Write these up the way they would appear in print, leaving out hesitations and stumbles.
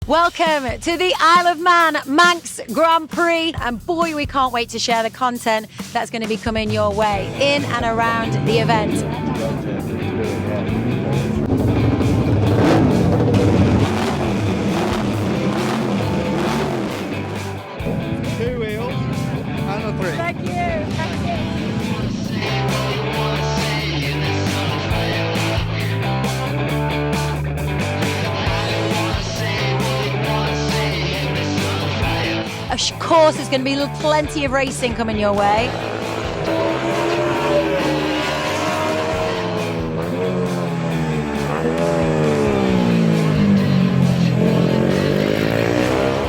Welcome to the Isle of Man Manx Grand Prix, and boy, we can't wait to share the content that's going to be coming your way in and around the event. Two wheels and a three. Thank you. Thank you. Of course, there's going to be plenty of racing coming your way.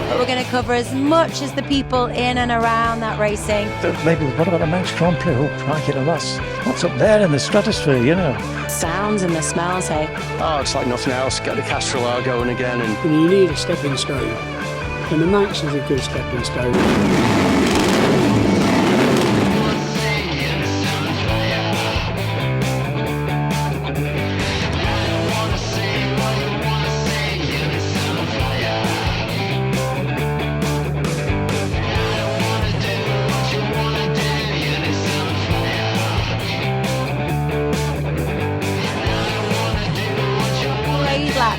But we're going to cover as much as the people in and around that racing. Maybe what about the Manx Grand Prix? Oh, crikey, what's up there in the stratosphere, you know? Sounds and the smells, hey? Oh, it's like nothing else. Get the Castrol R going again. And you need a stepping stone. And the Manx is a good stepping stone.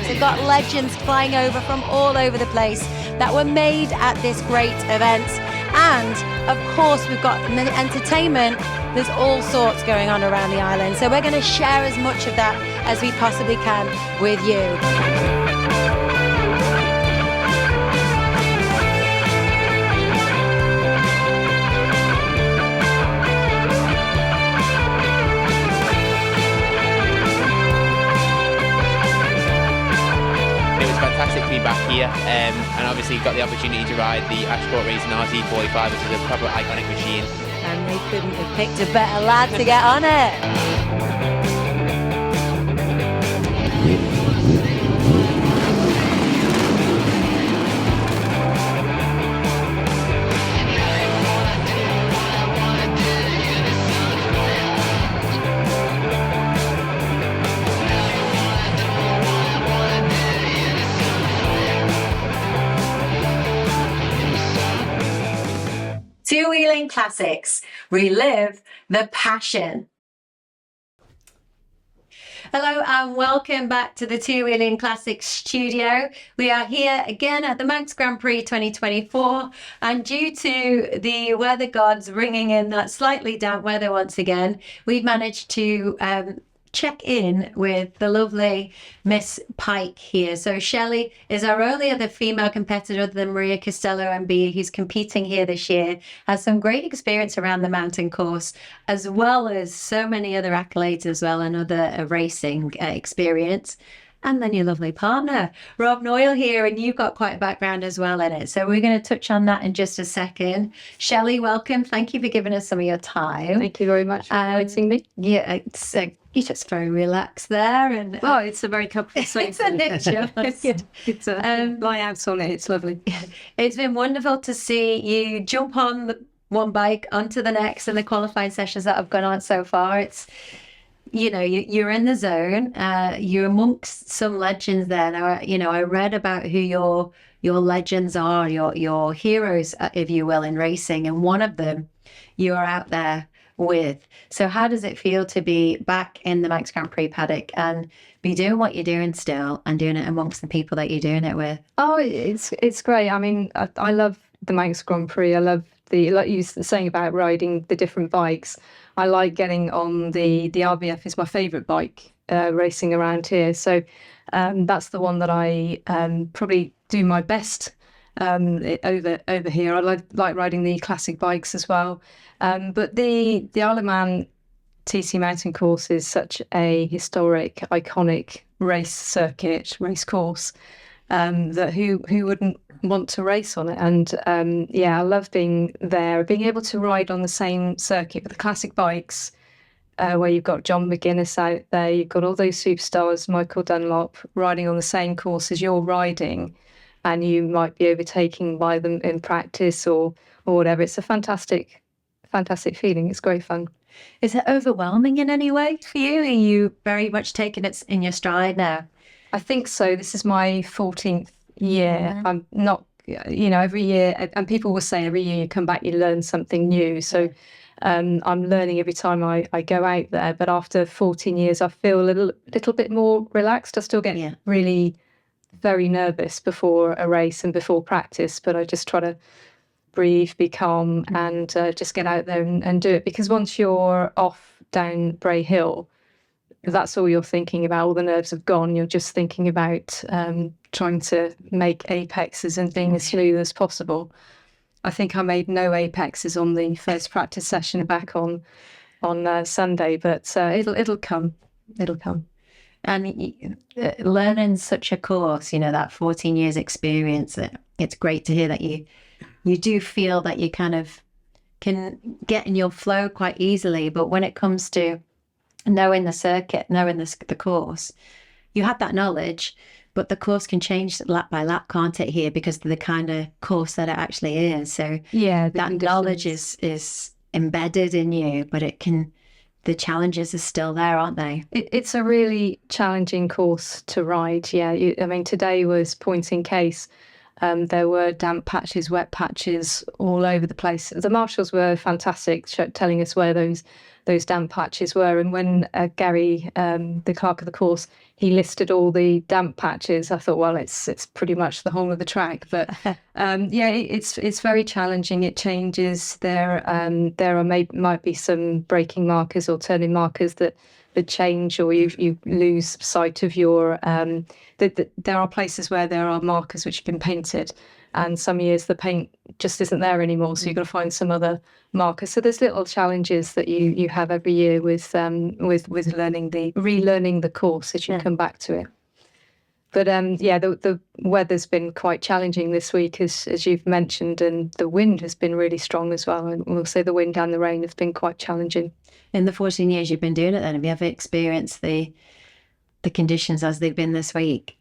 They've got legends flying over from all over the place that were made at this great event. And of course, we've got entertainment. There's all sorts going on around the island. So we're going to share as much of that as we possibly can with you. Fantastic to be back here, and obviously got the opportunity to ride the SPaRK Racing RT45, which is a proper iconic machine. And they couldn't have picked a better lad to get on it. Two-wheeling classics, relive the passion. Hello and welcome back to the Two-Wheeling Classics studio. We are here again at the Manx Grand Prix 2024, and due to the weather gods bringing in that slightly damp weather once again, we've managed to check in with the lovely Miss Pike here. So Shelley is our only other female competitor other than Maria Costello MB who's competing here this year, has some great experience around the mountain course, as well as so many other accolades as well and other racing experience. And then your lovely partner, Rob Knoyle here, and you've got quite a background as well in it. So we're going to touch on that in just a second. Shelley, welcome. Thank you for giving us some of your time. Thank you very much for inviting me. Yeah, it's you're just very relaxed there. And well, it's a very comfortable space. It's a lie out on it. It's lovely. It's been wonderful to see you jump on the one bike onto the next in the qualifying sessions that have gone on so far. It's, you know, you're in the zone. You're amongst some legends there. Now, you know, I read about who your legends are, your heroes, if you will, in racing, and one of them you're out there with. So how does it feel to be back in the Manx Grand Prix paddock and be doing what you're doing still and doing it amongst the people that you're doing it with? Oh, it's great. I mean, I love the Manx Grand Prix. I love like you were saying about riding the different bikes. I like getting on the RBF is my favourite bike racing around here. So that's the one that I probably do my best over here. I like riding the classic bikes as well. But the Isle of Man TC Mountain Course is such a historic, iconic race course that who wouldn't want to race on it? And yeah, I love being there, being able to ride on the same circuit with the classic bikes, where you've got John McGuinness out there, you've got all those superstars, Michael Dunlop, riding on the same course as you're riding, and you might be overtaken by them in practice or whatever. It's a fantastic feeling. It's great fun. Is it overwhelming in any way for you? Are you very much taking it in your stride now? I think so. This is my 14th Yeah, I'm not, every year, and people will say every year you come back, you learn something new. So I'm learning every time I go out there. But after 14 years, I feel a little bit more relaxed. I still get really very nervous before a race and before practice, but I just try to breathe, be calm, and just get out there and do it. Because once you're off down Bray Hill, that's all you're thinking about. All the nerves have gone. You're just thinking about trying to make apexes and being as smooth as possible. I think I made no apexes on the first practice session back on Sunday, but it'll come. It'll come. And learning such a course, that 14 years experience, it's great to hear that you do feel that you kind of can get in your flow quite easily. But when it comes to knowing the circuit, knowing the course, you have that knowledge, but the course can change lap by lap, can't it, here, because of the kind of course that it actually is. So that knowledge is embedded in you, but the challenges are still there, aren't they? It's a really challenging course to ride. Yeah, today was pointing case. There were damp patches, wet patches all over the place. The marshals were fantastic, telling us where those damp patches were. And when Gary, the clerk of the course, he listed all the damp patches, I thought, well, it's pretty much the whole of the track. But it's very challenging. It changes. There might be some braking markers or turning markers that change, or you lose sight of your. There are places where there are markers which have been painted, and some years the paint just isn't there anymore, so you've got to find some other marker. So there's little challenges that you have every year with relearning the course as you come back to it. But the weather's been quite challenging this week, as you've mentioned, and the wind has been really strong as well. And we'll say the wind and the rain have been quite challenging. In the 14 years you've been doing it, then, have you ever experienced the conditions as they've been this week?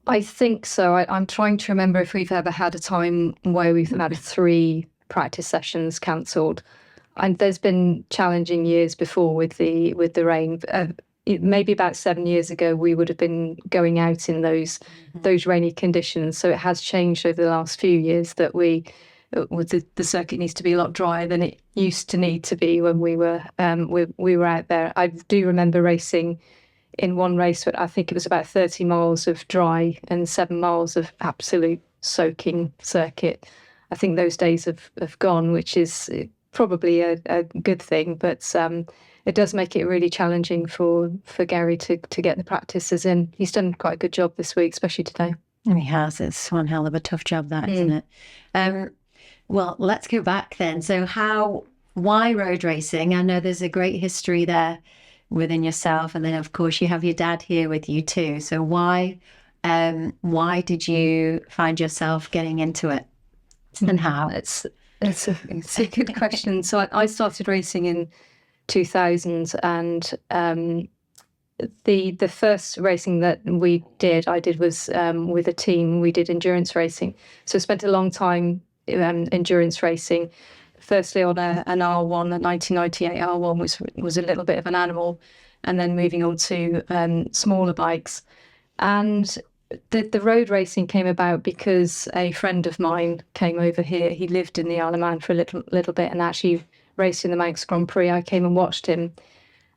I think so. I'm trying to remember if we've ever had a time where we've had 3 practice sessions cancelled. And there's been challenging years before with the rain. Maybe about 7 years ago, we would have been going out in those rainy conditions. So it has changed over the last few years that the circuit needs to be a lot drier than it used to need to be when we were out there. I do remember racing in one race, but I think it was about 30 miles of dry and 7 miles of absolute soaking circuit. I think those days have gone, which is probably a good thing, but it does make it really challenging for Gary to get the practices in. He's done quite a good job this week, especially today. And he has. It's one hell of a tough job, that, isn't it? Well, let's go back then. So why road racing? I know there's a great history there within yourself, and then of course you have your dad here with you too. So why did you find yourself getting into it, and how? It's a good question. So I started racing in 2000, and the first racing that I did was with a team. We did endurance racing. So I spent a long time endurance racing. Firstly on an R1, a 1998 R1, was a little bit of an animal, and then moving on to smaller bikes. And the road racing came about because a friend of mine came over here. He lived in the Isle of Man for a little bit and actually raced in the Manx Grand Prix. I came and watched him,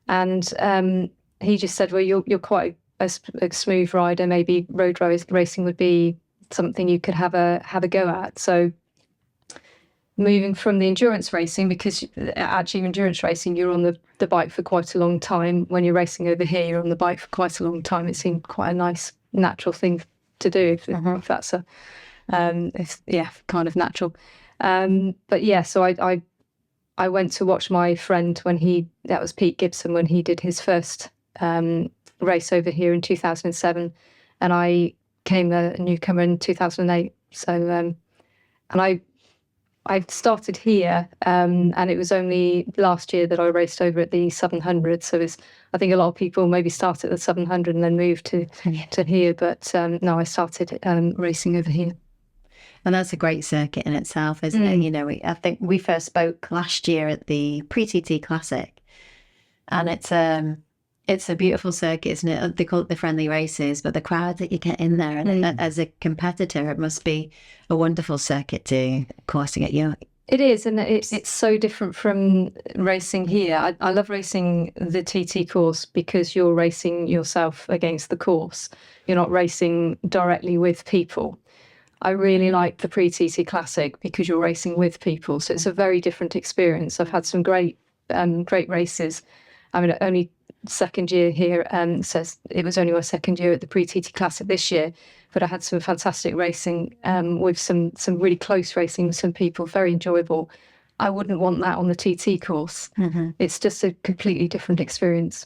and he just said, well, you're quite a smooth rider. Maybe road racing would be something you could have a go at. So moving from the endurance racing, because actually endurance racing, you're on the bike for quite a long time. When you're racing over here, you're on the bike for quite a long time. It seemed quite a nice, natural thing to do, if that's kind of natural. But yeah, so I went to watch my friend that was Pete Gibson, when he did his first race over here in 2007, and I came a newcomer in 2008. So, and I started here, and it was only last year that I raced over at the 700. So I think a lot of people maybe start at the 700 and then move to here. But no, I started racing over here. And that's a great circuit in itself, isn't it? I think we first spoke last year at the Pre-TT Classic, and It's a beautiful circuit, isn't it? They call it the friendly races, but the crowd that you get in there, and as a competitor, it must be a wonderful circuit to, of course, to get you. It is, and it's so different from racing here. I love racing the TT course because you're racing yourself against the course. You're not racing directly with people. I really like the pre-TT Classic because you're racing with people, so it's a very different experience. I've had some great races. I mean, only second year here, says it was only my second year at the pre-TT Classic this year, but I had some fantastic racing with some really close racing with some people, very enjoyable. I wouldn't want that on the TT course. It's just a completely different experience.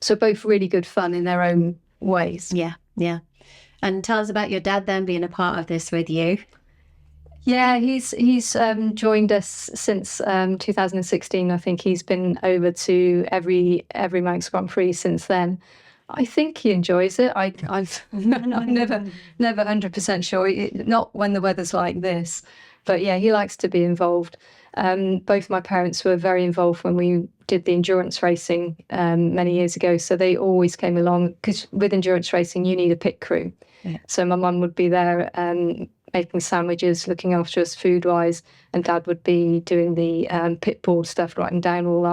So both really good fun in their own ways. Yeah. And tell us about your dad then being a part of this with you. Yeah, he's joined us since 2016. I think he's been over to every Manx Grand Prix since then. I think he enjoys it. I'm never 100% sure. Not when the weather's like this, but yeah, he likes to be involved. Both my parents were very involved when we did the endurance racing many years ago, so they always came along because with endurance racing you need a pit crew. Yeah. So my mum would be there making sandwiches, looking after us food-wise, and Dad would be doing the pit board stuff, writing down all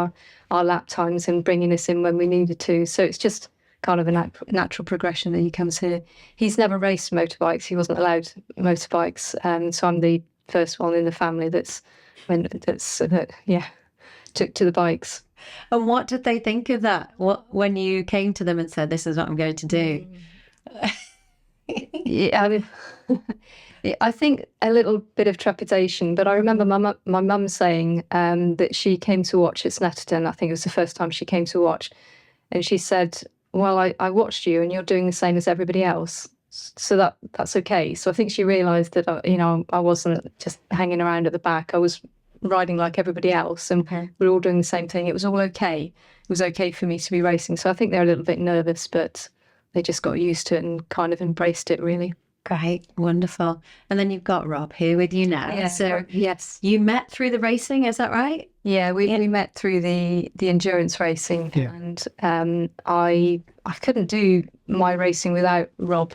our lap times and bringing us in when we needed to. So it's just kind of a natural progression that he comes here. He's never raced motorbikes. He wasn't allowed motorbikes, so I'm the first one in the family that took to the bikes. And what did they think of that? What when you came to them and said, "This is what I'm going to do"? Yeah, I mean, I think a little bit of trepidation, but I remember my mum saying that she came to watch at Snetterton. I think it was the first time she came to watch, and she said, "Well, I watched you, and you're doing the same as everybody else, so that's okay." So I think she realised that I wasn't just hanging around at the back. I was riding like everybody else, and we're all doing the same thing. It was all okay. It was okay for me to be racing. So I think they're a little bit nervous, but they just got used to it and kind of embraced it, really. Great, wonderful. And then you've got Rob here with you now. Yeah, so yes, you met through the racing, is that right? Yeah, we met through the endurance racing, and I couldn't do my racing without Rob.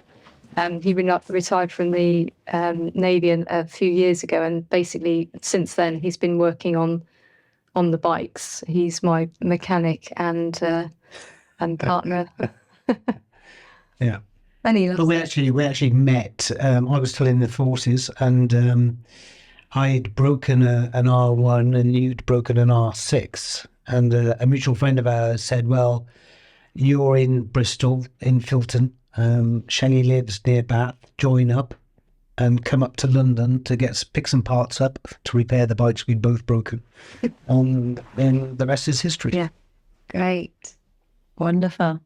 He retired from the Navy a few years ago, and basically since then he's been working on the bikes. He's my mechanic and partner. Yeah. But we actually met. I was still in the forces, and I'd broken an R1 and you'd broken an R6. And a mutual friend of ours said, "Well, you're in Bristol, in Filton. Shelley lives near Bath. Join up and come up to London to pick some parts up to repair the bikes we'd both broken." And then the rest is history. Yeah, great, wonderful.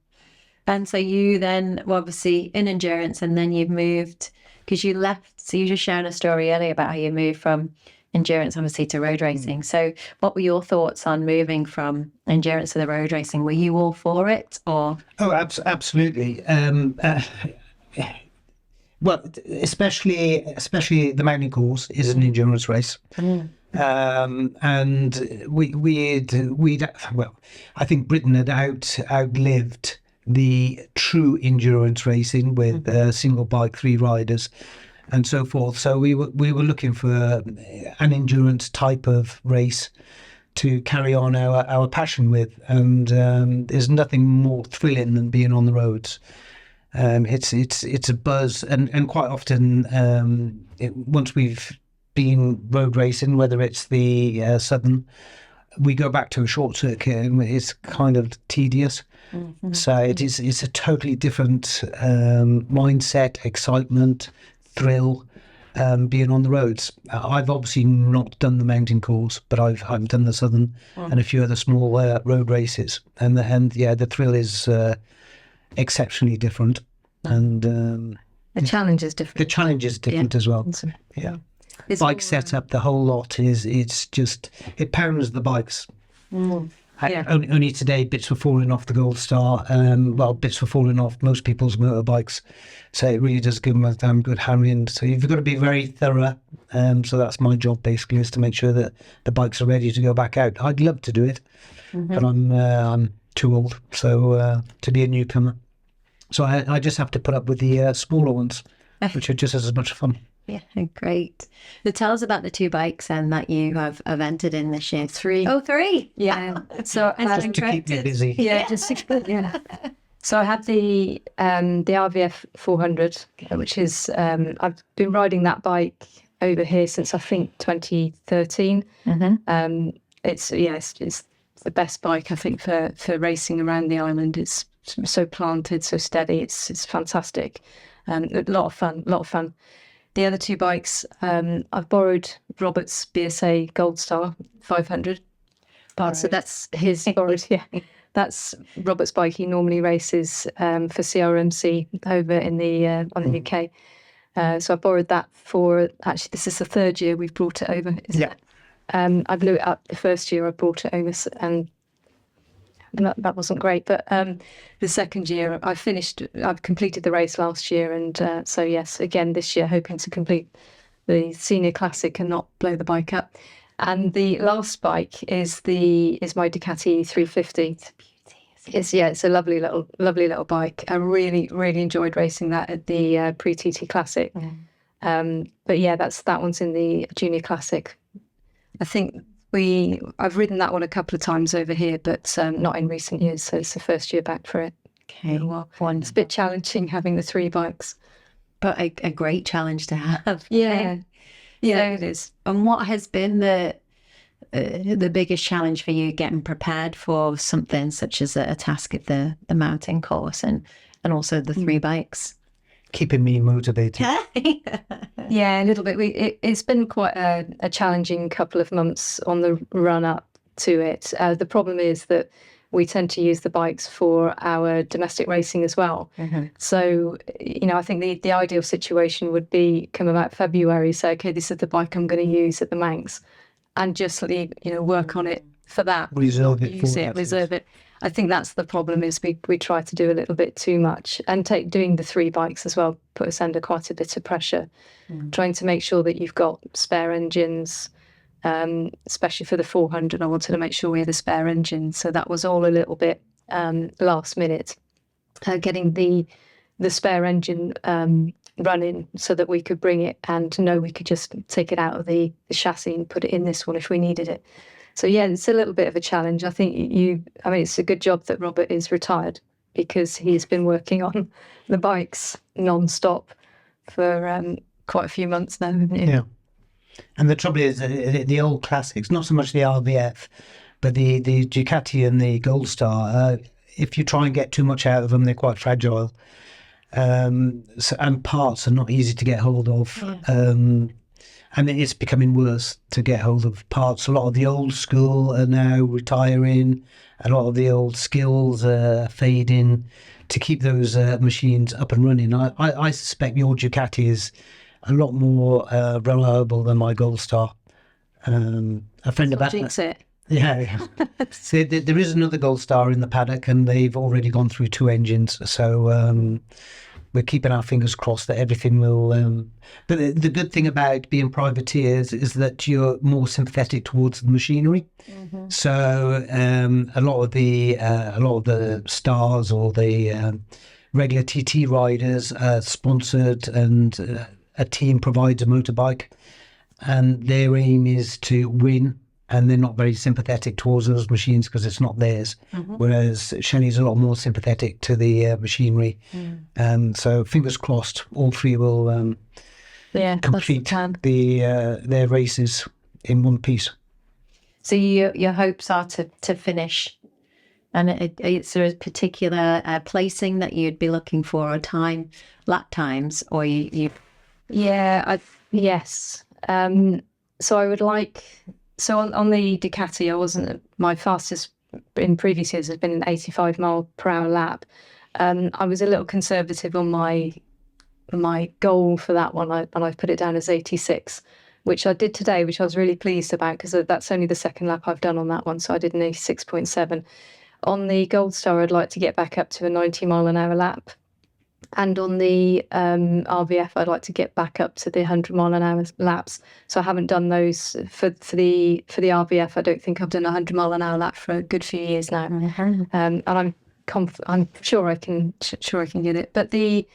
And so you then were obviously in endurance, and then you've moved because you left. So you just shared a story earlier about how you moved from endurance, obviously, to road racing. So what were your thoughts on moving from endurance to the road racing? Were you all for it, or? Oh, absolutely. Well, especially the mountain course is an endurance race. And I think Britain had outlived the true endurance racing with single bike, 3 riders, and so forth. So we were looking for an endurance type of race to carry on our passion with, and there's nothing more thrilling than being on the roads. It's a buzz, and quite often once we've been road racing, whether it's the Southern, we go back to a short circuit and it's kind of tedious. So it's a totally different mindset, excitement, thrill, being on the roads. I've obviously not done the mountain course, but I've done the Southern and a few other small road races, and the thrill is exceptionally different, and the challenge is different. The challenge is different as well. Yeah. It's bike setup, the whole lot it pounds the bikes. Only today bits were falling off the Gold Star. Bits were falling off most people's motorbikes, so it really does give them a damn good hammering. So you've got to be very thorough. So that's my job basically, is to make sure that the bikes are ready to go back out. I'd love to do it, but I'm too old. So to be a newcomer. So I just have to put up with the smaller ones, which are just as much fun. Yeah, great. So tell us about the 2 bikes and that you have entered in this year. 3. Oh, 3. Yeah. So Just to keep me busy. yeah, yeah. So I have the RVF 400, which is I've been riding that bike over here since I think 2013. It's the best bike I think for racing around the island. It's so planted, so steady. It's fantastic. A lot of fun. The other 2 bikes, I've borrowed Robert's BSA Gold Star 500. So that's his borrowed. Yeah, that's Robert's bike. He normally races for CRMC over in the UK. So I borrowed that for. Actually, this is the 3rd year we've brought it over. I blew it up the first year I brought it over, and that wasn't great. But the second year I've completed the race last year, and so yes, again this year hoping to complete the senior classic and not blow the bike up. And the last bike is my Ducati 350. It's a lovely little bike. I really enjoyed racing that at the pre-TT Classic. But yeah, that one's in the Junior Classic. I think I've ridden that one a couple of times over here, but not in recent years. So it's the first year back for it. Okay, It's a bit challenging having the 3 bikes, but a great challenge to have. Yeah, So, it is. And what has been the biggest challenge for you getting prepared for something such as a task at the mountain course and also the 3 bikes? Keeping me motivated. Yeah, a little bit. It's been quite a challenging couple of months on the run up to it. The problem is that we tend to use the bikes for our domestic racing as well. So, I think the ideal situation would be come about February, say, okay, this is the bike I'm going to use at the Manx, and just work on it for that. Reserve it Use for it, that. reserve it. I think that's the problem, is we try to do a little bit too much, and doing the 3 bikes as well put us under quite a bit of pressure, trying to make sure that you've got spare engines, especially for the 400. I wanted to make sure we had a spare engine, so that was all a little bit last minute, getting the spare engine running so that we could bring it and know we could just take it out of the chassis and put it in this one if we needed it. So yeah, it's a little bit of a challenge. I think it's a good job that Robert is retired, because he's been working on the bikes non-stop for quite a few months now, haven't you? Yeah. And the trouble is, the old classics, not so much the RVF, but the Ducati and the Gold Star, if you try and get too much out of them, they're quite fragile. And parts are not easy to get hold of. And it's becoming worse to get hold of parts. A lot of the old school are now retiring. A lot of the old skills are fading. To keep those machines up and running, I suspect your Ducati is a lot more reliable than my Gold Star. A friend of Jinx it. Yeah. So there is another Gold Star in the paddock, and they've already gone through 2 engines. So we're keeping our fingers crossed that everything will. But the good thing about being privateers is that you're more sympathetic towards the machinery. So a lot of the stars or the regular TT riders are sponsored, and a team provides a motorbike, and their aim is to win. And they're not very sympathetic towards those machines because it's not theirs. Whereas Shelley's a lot more sympathetic to the machinery. And so fingers crossed, all 3 will complete their races in one piece. So your hopes are to finish, and is there a particular placing that you'd be looking for, or lap times, or you? Yeah, yes. So I would like. So on the Ducati, my fastest in previous years has been an 85 mile per hour lap. I was a little conservative on my goal for that one, and I've put it down as 86, which I did today, which I was really pleased about, because that's only the second lap I've done on that one. So I did an 86.7. On the Gold Star, I'd like to get back up to a 90 mile an hour lap. And on the RVF, I'd like to get back up to the 100-mile-an-hour laps. So I haven't done those for the RVF. I don't think I've done a 100-mile-an-hour lap for a good few years now. And I'm sure I can get it. But the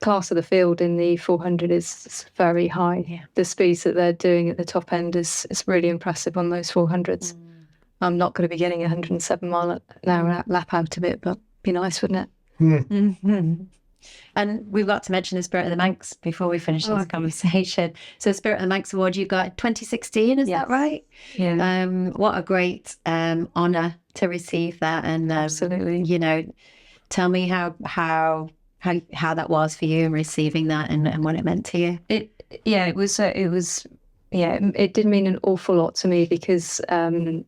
class of the field in the 400 is very high. Yeah. The speeds that they're doing at the top end is really impressive on those 400s. I'm not going to be getting a 107-mile-an-hour lap out of it, but be nice, wouldn't it? And we've got to mention the Spirit of the Manx before we finish this conversation. So Spirit of the Manx Award you got in 2016, is that right? Yeah. What a great honour to receive that. And Absolutely. you know, tell me how that was for you and receiving that and what it meant to you. It did mean an awful lot to me because I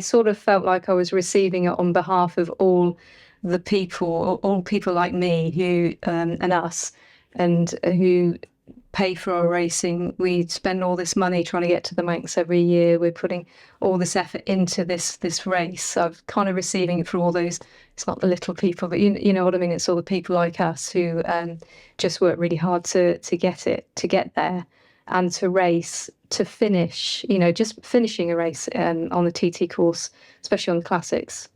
sort of felt like I was receiving it on behalf of all people like me who and us, and who pay for our racing. We spend all this money trying to get to the Manx every year. We're putting all this effort into this race. So I'm kind of receiving it for all those. It's not the little people, but you know what I mean. It's all the people like us who just work really hard to get there, and to race, to finish. You know, just finishing a race on the TT course, especially on the classics,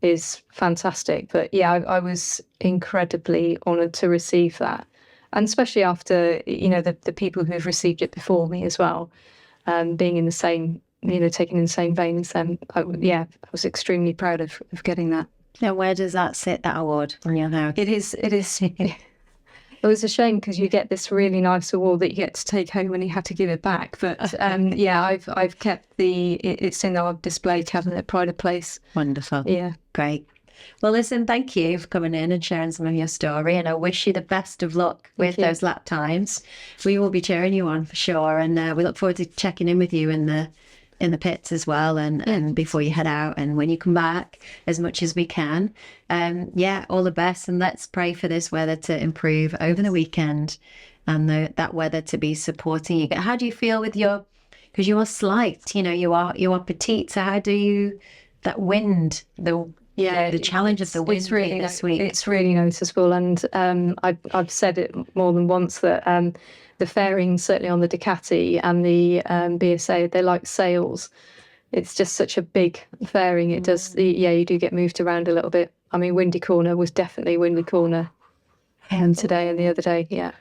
is fantastic. But yeah, I was incredibly honoured to receive that. And especially after, you know, the people who have received it before me as well, being in the same, you know, taking in the same vein as them. I was extremely proud of getting that. Now, where does that sit, that award, on your house? It is. It was a shame because you get this really nice award that you get to take home when you have to give it back. But I've kept it's in our display cabinet, pride of place. Wonderful. Yeah. Great. Well, listen, thank you for coming in and sharing some of your story, and I wish you the best of luck with those lap times. We will be cheering you on for sure, and we look forward to checking in with you in the pits as well, and before you head out and when you come back, as much as we can. All the best, and let's pray for this weather to improve over the weekend and that weather to be supporting you. How do you feel with because you are slight, you know, you are petite, so how do you, that wind, the challenge of the wind this week? It's really noticeable, and I've said it more than once that the fairing, certainly on the Ducati and the BSA, they're like sails. It's just such a big fairing. It does, you do get moved around a little bit. I mean, Windy Corner was definitely Windy Corner today and the other day. Yeah,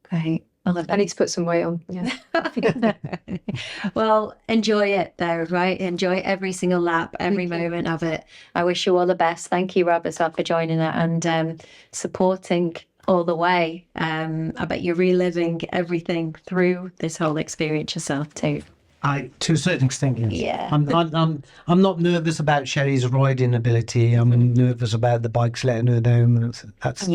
great. I need to put some weight on. Yeah. Well, enjoy it though, right? Enjoy every single lap, every moment of it. I wish you all the best. Thank you, Rob, as well, for joining it and supporting all the way. I bet you're reliving everything through this whole experience yourself too. To a certain extent, yes. Yeah. I'm not nervous about Shelley's riding ability. I'm nervous about the bikes letting her down. That's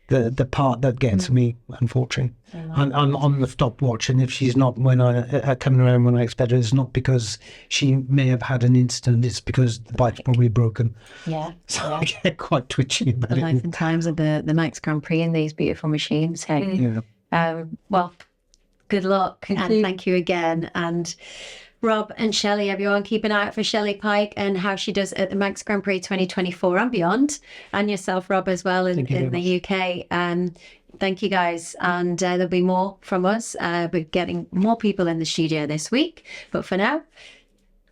the part that gets me, unfortunately. I'm on the stopwatch, and if she's not coming around when I expect her, it's not because she may have had an incident, it's because the bike's probably broken. Yeah. So I get quite twitchy about the it. life and times of the Manx Grand Prix in these beautiful machines. Hey. Yeah. Well, good luck, and thank you again. And Rob and Shelley, everyone, keep an eye out for Shelley Pike and how she does at the Manx Grand Prix 2024 and beyond, and yourself, Rob, as well in the UK. Thank you, guys, and there'll be more from us. We're getting more people in the studio this week, but for now,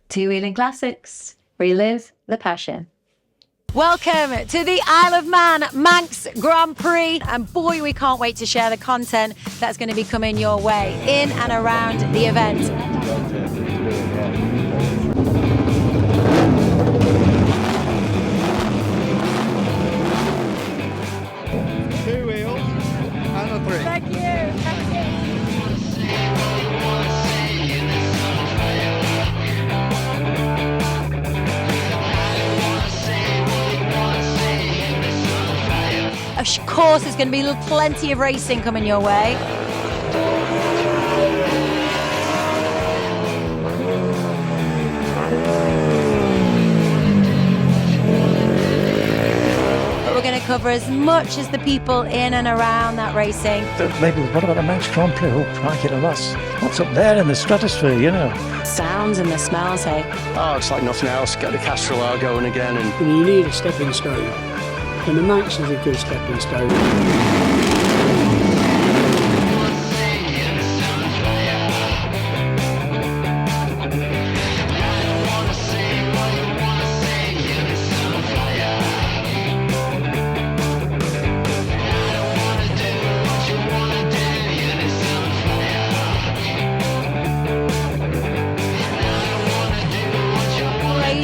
Two Wheeling Classics, relive the passion. Welcome to the Isle of Man Manx Grand Prix, and boy, we can't wait to share the content that's going to be coming your way in and around the event. Two wheels and a three. Thank you. Of course, there's going to be plenty of racing coming your way. But we're going to cover as much as the people in and around that racing. Maybe what about a Manx Grand Prix? Oh, crikey to us. What's up there in the stratosphere, you know? Sounds and the smells, hey? Oh, it's like nothing else. Get the Castrol going again, and And you need a stepping stone. And the Manx is a good stepping stone.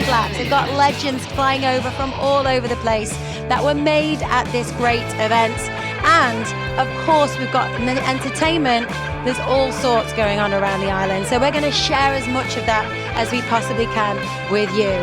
Laps. They've got legends flying over from all over the place that were made at this great event. And of course, we've got entertainment. There's all sorts going on around the island. So we're going to share as much of that as we possibly can with you.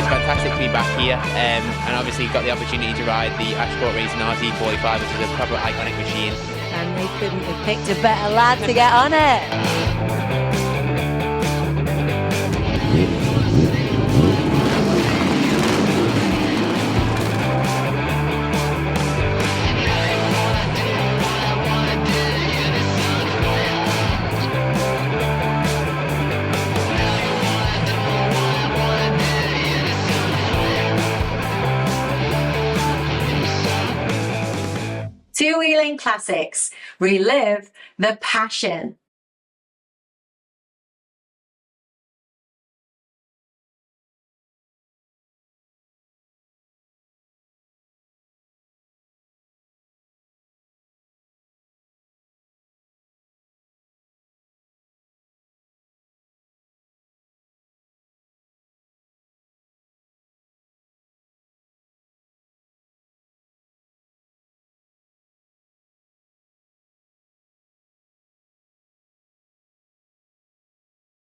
Fantastic to be back here, and obviously got the opportunity to ride the SPaRK Racing RT45, which is a proper iconic machine. And they couldn't have picked a better lad to get on it. Two Wheeling Classics. Relive the passion.